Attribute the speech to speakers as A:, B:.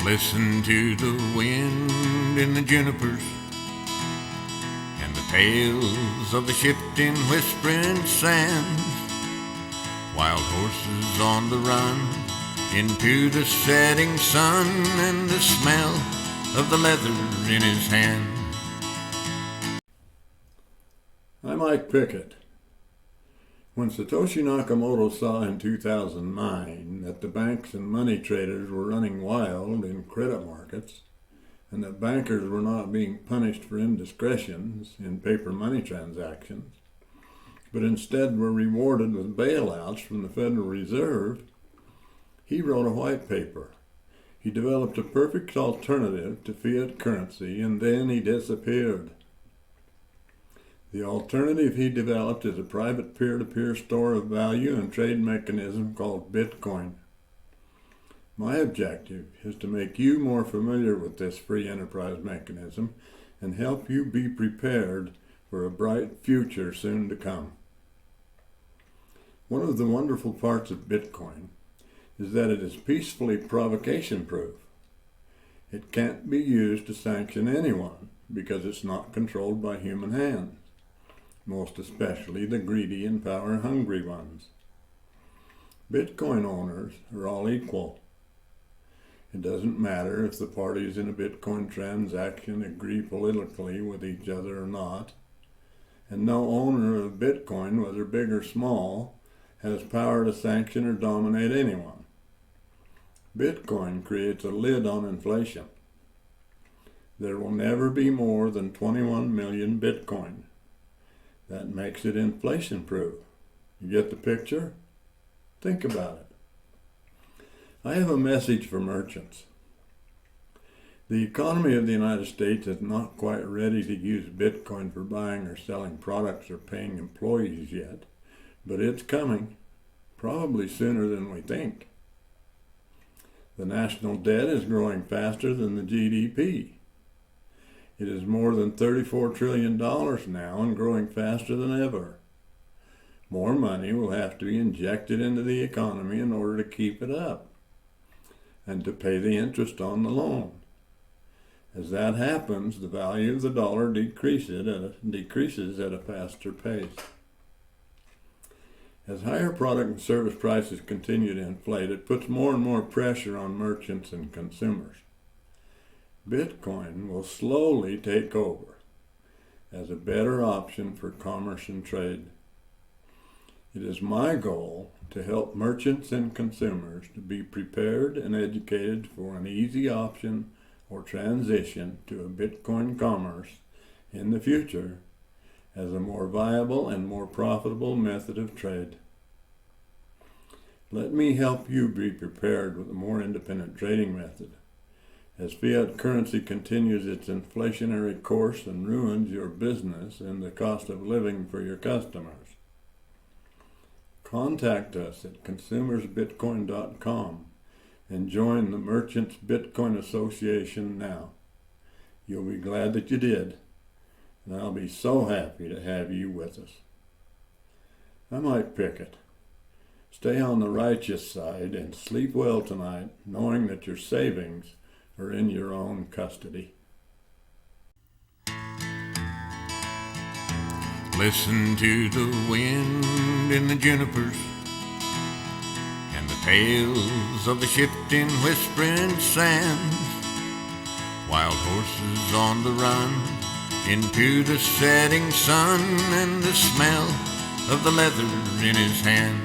A: Listen to the wind in the junipers and the tales of the shifting, whispering sands. Wild horses on the run into the setting sun, and the smell of the leather in his hand.
B: I'm Mike Pickett. When Satoshi Nakamoto saw in 2009 that the banks and money traders were running wild in credit markets, and that bankers were not being punished for indiscretions in paper money transactions, but instead were rewarded with bailouts from the Federal Reserve, he wrote a white paper. He developed a perfect alternative to fiat currency, and then he disappeared. The alternative he developed is a private peer-to-peer store of value and trade mechanism called Bitcoin. My objective is to make you more familiar with this free enterprise mechanism and help you be prepared for a bright future soon to come. One of the wonderful parts of Bitcoin is that it is peacefully provocation-proof. It can't be used to sanction anyone because it's not controlled by human hands, most especially the greedy and power-hungry ones. Bitcoin owners are all equal. It doesn't matter if the parties in a Bitcoin transaction agree politically with each other or not, and no owner of Bitcoin, whether big or small, has power to sanction or dominate anyone. Bitcoin creates a lid on inflation. There will never be more than 21 million Bitcoin. That makes it inflation-proof. You get the picture? Think about it. I have a message for merchants. The economy of the United States is not quite ready to use Bitcoin for buying or selling products or paying employees yet, but it's coming, probably sooner than we think. The national debt is growing faster than the GDP. It is more than $34 trillion now and growing faster than ever. More money will have to be injected into the economy in order to keep it up and to pay the interest on the loan. As that happens, the value of the dollar decreases at a faster pace. As higher product and service prices continue to inflate, it puts more and more pressure on merchants and consumers. Bitcoin will slowly take over as a better option for commerce and trade. It is my goal to help merchants and consumers to be prepared and educated for an easy option or transition to a Bitcoin commerce in the future as a more viable and more profitable method of trade. Let me help you be prepared with a more independent trading method, as fiat currency continues its inflationary course and ruins your business and the cost of living for your customers. Contact us at consumersbitcoin.com and join the Merchants Bitcoin Association now. You'll be glad that you did, and I'll be so happy to have you with us. I'm Mike Pickett. Stay on the righteous side and sleep well tonight, knowing that your savings are in your own custody.
A: Listen to the wind in the junipers and the tales of the shifting, whispering sands. Wild horses on the run into the setting sun, and the smell of the leather in his hand.